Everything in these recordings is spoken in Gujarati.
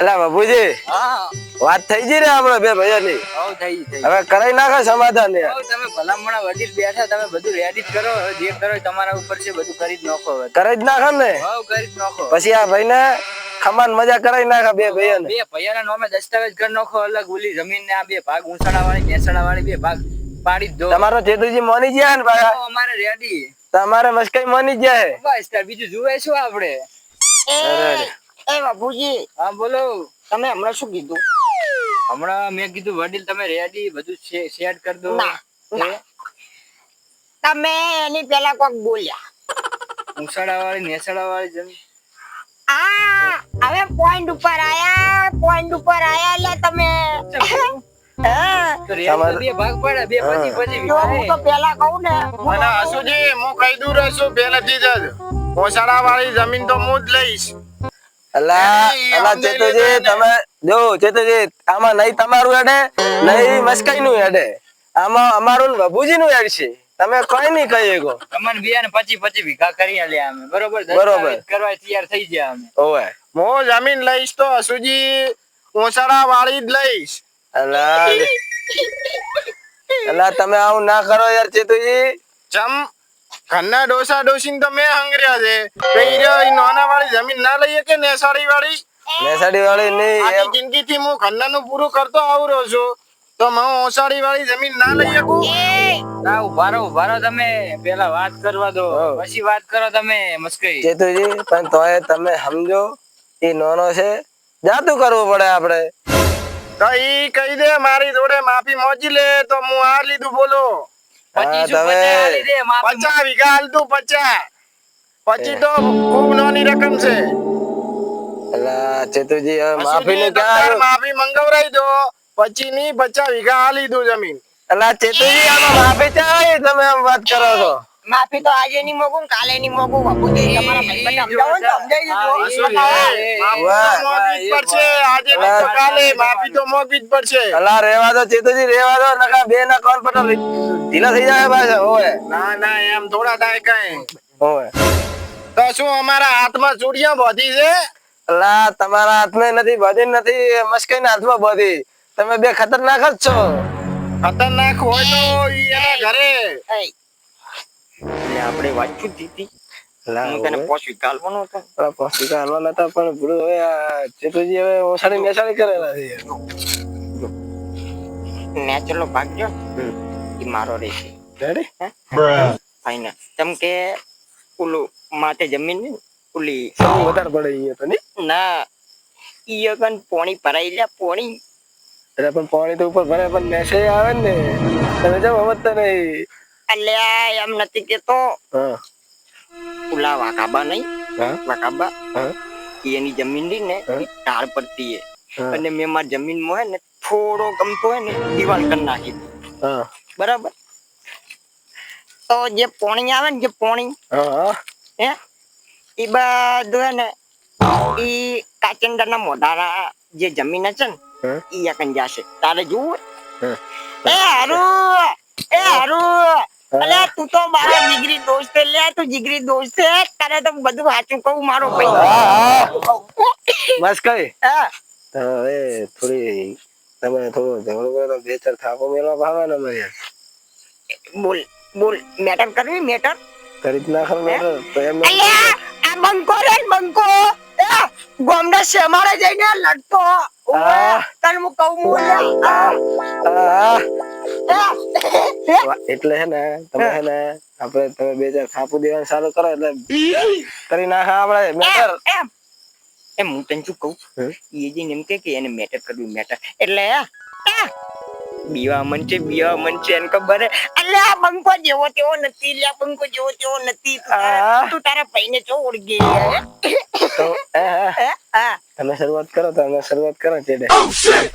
અલા બાબુજી, હા વાત થઈ ગઈ રે આપણે બે ભાઈઓની. થઈ હવે કરાઈ નાખો સમાધાન યાર. તમે ભલામણા વડીલ બેઠા તમે બધું રેડી કરો જે કરો તમારા ઉપર છે બધું કરી જ નાખો હવે કરાઈ જ નાખો ને. કરી જ નાખો પછી આ ભાઈને ખમાન મજા કરાઈ નાખા બે ભાઈઓને. બે ભાઈઓના નામે દસ્તાવેજ કરી નાખો અલગ ઓલી જમીન ને આ બે ભાગ ઊંસાડા વાળી નેસડા વાળી બે ભાગ પાડી દો. તમારો ચેતુજી માની ગયા ને ભાઈ? અમારે રેડી. તમારે મસ્કઈ માની ગયા હે. બસ તાર બીજું જુએ શું આપણે? એ બાપુજી, હા બોલો. તમે હમણાં શું કીધું? હમણાં મેં કીધું વડીલ તમે રેડી બધું સેટ કરી દો. ના, ના. તમે એની પેલા કોક બોલ્યા. ઊંસાડા વાળી નેસડા વાળી જમીન. હવે પોઈન્ટ ઉપર આયા એટલે તમે તો રેડી બે ભાગ પડે બે પછી જો હું તો પેલા કહું ને અને અશુજી હું કહી દઉં રહેશું પહેલેથી જ ઓસાડા વાળી જમીન તો હું જ લઈશ. અલા ચેતુજી, તમે જો ચેતુજી, આમાં નહીં તમારું હેડે નહીં મસ્કઈ નું હેડે, આમાં અમારું બાબુજી નું હેડ છે. તમે કઈ નહીં કહી શકો. તમને બે ને 25 વીઘા કરી આલ્યા અમે બરોબર કરવા તૈયાર થઈ ગયા અમે. ઓવે હું જમીન લઈશ તો અશુજી ઓસાડા વાળી જ લઈશ. અલા તમે આવું ના કરો યાર ચેતુજી. ચમ ઘરના ડોસા ડોસીને તો મેં હંગર્યા છે. નાના વાળી જમીન ના લઈએ કે નેસાડી વાળી? નેસાડી વાળી નહીં. આખી જિંદગી થી હું ઘરનાનું પૂરું કરતો આવરો છું તો હું ઓસાડી વાળી જમીન ના લઈ શકું? ના ઉભા રહો તમે પેલા વાત કરવા દો પછી વાત કરો તમે મસ્કઈ. ચેતુજી પણ તોય તમે સમજો એ નાનો છે, જાતું કરવું પડે આપણે. તો ઈ કહી દે મારી જોડે માફી મોજી લે તો હું આ લીધું બોલો. 50 વીઘા હાલતું 50 પછી તો ખૂબ નાની રકમ છે. અલા ચેતુજી હવે માફી ને ક્યાં માફી મંગાવરાઈ દો પછી ની 50 વીઘા હાલી દઉં જમીન. અલા ચેતુજી આમાં માફી ચાય તમે આમ વાત કરો છો? માફી તો આજે નહીં મોગું કાલે નહીં મોગું બાપુજી. તમારા ભાઈ સમજાવો ને સમજાઈ જજો. અલા રેવા દો ચેતુજી, રેવા દો, નકા બે ના કોણ પટો ઢીલા થઈ જાય પાછા. ઓય ના એમ થોડા થાય કઈ. ઓય તો શું અમારા હાથમાં ચૂડિયા બોધી છે? અલા તમારા હાથમાં નથી બધી, નથી મસ્કઈ ના હાથમાં બધી. તમે બે ખતરનાક જ છો. ખતરનાક હોય તો એના ઘરે આપણે વાંચું દીધી. હું તને પોષી કાલવાનો હતો. પોષી કાલવાનો હતા પણ ભૂલ હવે ચેતુજી હવે ઓસાડી મેસાડી કરેલા છે. નેચરલ ભાગ જો એ મારો રહેશે. Ready final. તમ કે ઓલું માથે જમીન ને ઓલી વધારે પડે અહીંયા તો નહીં. ના ઈ અગન પોણી ભરાઈ લે પોણી. એટલે પણ પાણી તો ઉપર ભરે પણ મેસેજ આવે ને તમે જેમ સમજતા નહીં. અલ્યા એમ નથી કેતો. હા ઓલા વાકાબા નહીં વાકાબા હા એની જમીન ની ને ઢાળ પડતી હે અને મેં મારી જમીન માં હે ને થોડો ગમતો હે ને દિવાલ કરી નાખી. હા બરાબર. તો જે પોણી આવે ને જે પોણી હે એ બધું હે ને ઈ કાચંડા ના મોઢાના જે જમીન છે ને ઈ એકન જશે. તારે જોવું એ હારું અલે તું તો મારો જીગરી દોસ્ત લે, તું જીગરી દોસ્ત છે. તારે તો બધું સાચું કહું મારો ભાઈ. બસ કઈ હા હવે થોડી તમે થોડું ઝઘડો કરો બે ચાર થાપો મેળવા ભાવે ને અમારે બોલ બોલ મેટર કરવી મેટર કરી જ નાખો મેટર તો એમ અલ્યા આ બંકો રે બંકો ગોમડા શેમારે જઈને લડતો તને હું કહું એટલે હે ને તમે હે ને આપણે તમે બે ચાર થાપુ દેવાનું ચાલુ કરો એટલે કરી નાખા આપણે મેટર. એમ હું તને શું કહું એ જે એમ કે એને મેટર કરવી મેટર એટલે બીવા મન છે એને ખબર હે. અલ્યા બંકો જેવો તેવો નથી લ્યા બંકો જેવો તેવો નથી. તું તારા ભાઈને જો ઓળખી તો તમે શરૂઆત કરો તો અમે શરૂઆત કરો ચેડે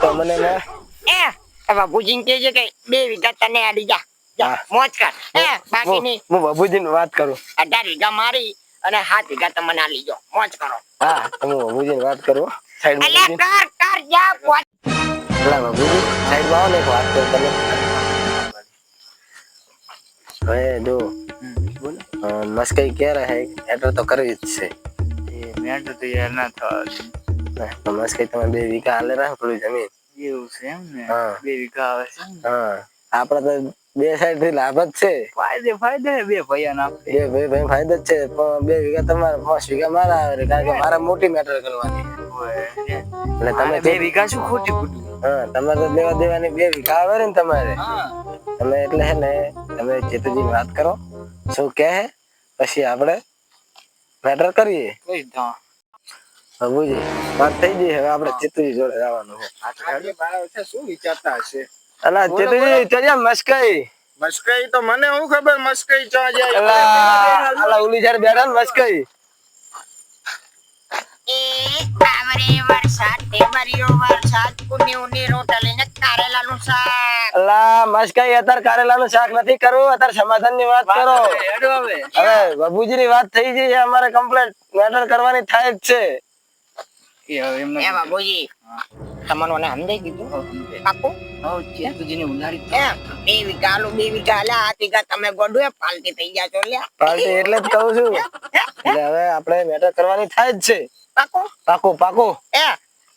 તો મને ના બાબુજી કે છે કે 2 વીઘા તને આડી જા મોજ કર. બાકીની હું બાબુજીની વાત કરું 18 વીઘા મારી અને 7 વીઘા તમને આલી જો મોજ કરો. હા તમે બાબુજીની વાત કરો સાઈડ માં. અલ્યા કર જા મોજ. અલા બાબુજી સાઈડ માં આવો ને એક વાત કરો તમે. હવે જો મસ્કઈ ક્યારે હે એટર તો કરવી જ છે. મેટર તો યાર ના થાય. તો મસ્કઈ તમે 2 વીઘા હાલે રાખો થોડી જમીન. એવું છે એમ ને હા. 2 વીઘા આવે છે એમ ને? હા આપડે તો 2 સાઈડ થી લાભ જ છે. ફાયદે બે ભૈયા ના બે ભાઈ ફાયદો જ છે પણ 2 વીઘા તમારા 5 વીઘા મારા આવે કારણ કે મારા મોટી મેટર કરવાની એટલે તમે 2 વીઘા શું ખોટી ખોટું હા તમારે તો લેવા દેવાની 2 વીઘા આવે ને તમારે હા તમે એટલે હે ને તમે ચેતુજી વાત કરો શું કહે પછી આપણે મેટર કરીએ. કઈ દો બાબુજી વાત થઈ ગઈ હવે આપણે ચેતુજી જોડે જવાનું છે. આજે મારા વિશે શું વિચારતા હશે? અલા ચેતુજી ચલ્યા મસ્કઈ મસ્કઈ તો મને હું ખબર મસ્કઈ ચા જાય. અલા ઉલી જાર બેઠા ને મસ્કઈ આવરે વરસાદ તે બરિયો વરસાદ કુની ઉની રોટલી ને કારેલાનું શાક. અલા મસ્કઈ અત્યારે કારેલાનું શાક નથી કરવું અત્યારે સમાધાનની વાત કરો. હેડો હવે હવે બાબુજીની વાત થઈ ગઈ છે અમારે કમ્પ્લેટ મેટર કરવાની થાય જ છે. એ હવે એમને એ બાબુજી તમને મને સમજાઈ દીધું પાકું ચેતુજીને ઉલાડી એમ 2 વીઘા આલુ 2 વીઘા આલ્યા 8 વીઘા તમે ગોડું એ પાલટી થઈ ગયા છો લ્યા પાર્ટી એટલે જ કહું છું એટલે હવે આપણે મેટર કરવાની થાય જ છે. પાકું પાકો પાકો એ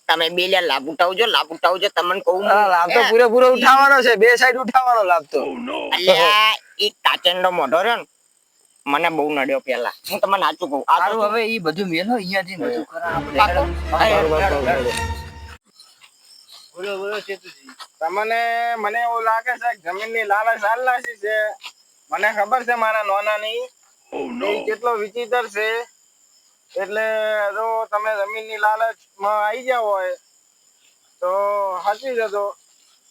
તમે બે લ્યા લાભ ઉઠાવજો તમને કહું હા, લાભ તો પૂરેપૂરો ઉઠાવવાનો છે 2 સાઈડ ઉઠાવવાનો લાભ તો અલ્યા ઈ કાચંડો મોઢો રહ્યો ને મને બહુ નડ્યો પેલા હું તમને સાચું કહું આ સારું તો હવે ઈ બધું મેલો અહીંયાથી બધું કરા પાકું? આપણે બોલો ચેતુજી મને એવું લાગે છે કે જમીનની લાલચ આલનાસી છે. મને ખબર છે મારા નોનાની એ કેટલો વિચિત્ર છે. એટલે જો તમે જમીનની લાલચમાં આવી જાવ હોય તો હસી જજો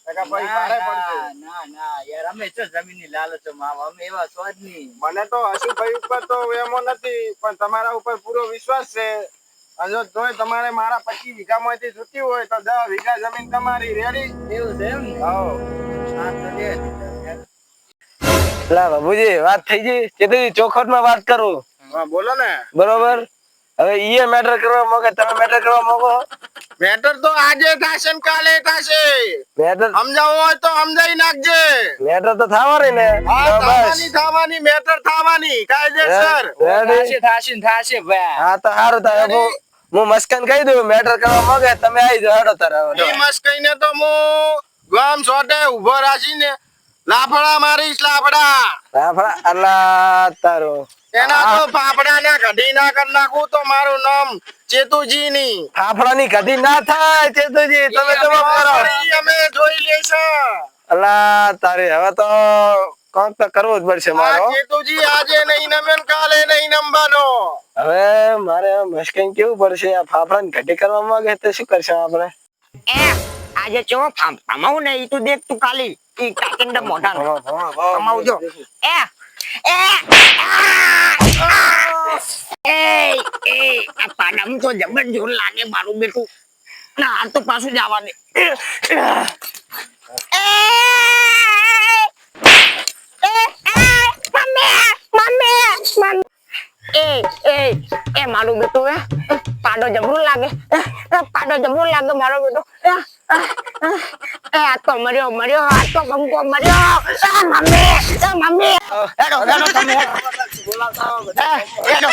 નકર પછી ભારે પડશે. ના યાર અમે તો જમીનની લાલચમાં અમે એવા સ્વાદ નહીં મને તો હસુભાઈ ઉપર તો એમો નથી પણ તમારા ઉપર પૂરો વિશ્વાસ છે. અને જો તોય તમારે મારા 25 વીઘામાંથી છૂટી હોય તો 10 વીઘા જમીન તમારી રેડી. એવું છે એમ ને હા હા તો લે લા બાબુજી વાત થઈ ગઈ ચેતુજી ચોખવટમાં વાત કરું હા બોલો ને. બરોબર હવે ઈએ મેટર કરવા માંગે તમે મેટર કરવા માંગો મેટર તો આજે થશે ને કાલે થશે. મેટર સમજાવવું હોય તો સમજાવી નાખજે. મેટર તો થવાની ને હા તો બસ થવાની મેટર થવાની કાયદેસર. રેડી? થાશે ભાઈ હા તો સારું થાય હું મસ્કન કહી દઉં મેટર કરવા માંગે તમે આવી જાઓ હેડો તારે ઈ મસ્કઈને તો હું ગામ છોટે ઉભો રાખીને લાફડા મારીશ લાફડા. અલ્લા તારો એના તો ફાફડા ના કઢી ના કરી નાખું તો મારું નામ ચેતુજી ની. ફાફડાની કદી ના થાય ચેતુજી તમે તો કરો અમે જોઈ લઈશું. અલ્લા તારે હવે તો કોક તો કરવું જ પડશે મારો આ ચેતુજી આજે નહીં નમે ને કાલે નહીં નમવાનો. હવે મારે મસ્કન કેવું પડશે આ ફાફડાની ઘટી કરવા માંગે તો શું કરશું આપણે એ આજે ચો ફામાવું ને ઈ તું દેખ તું ખાલી ઈ કાચંડો મોઢાનો ફામાવું જો એ આ પાડામાં તો જબર જોર લાગે મારું બેટું ના આ તો પાછું જવા દે મારું બેટું પાડો જબરું લાગે મારો બેટો આ તો મર્યો આ તો બંકો મર્યો મમ્મી હેડો તમે હેડો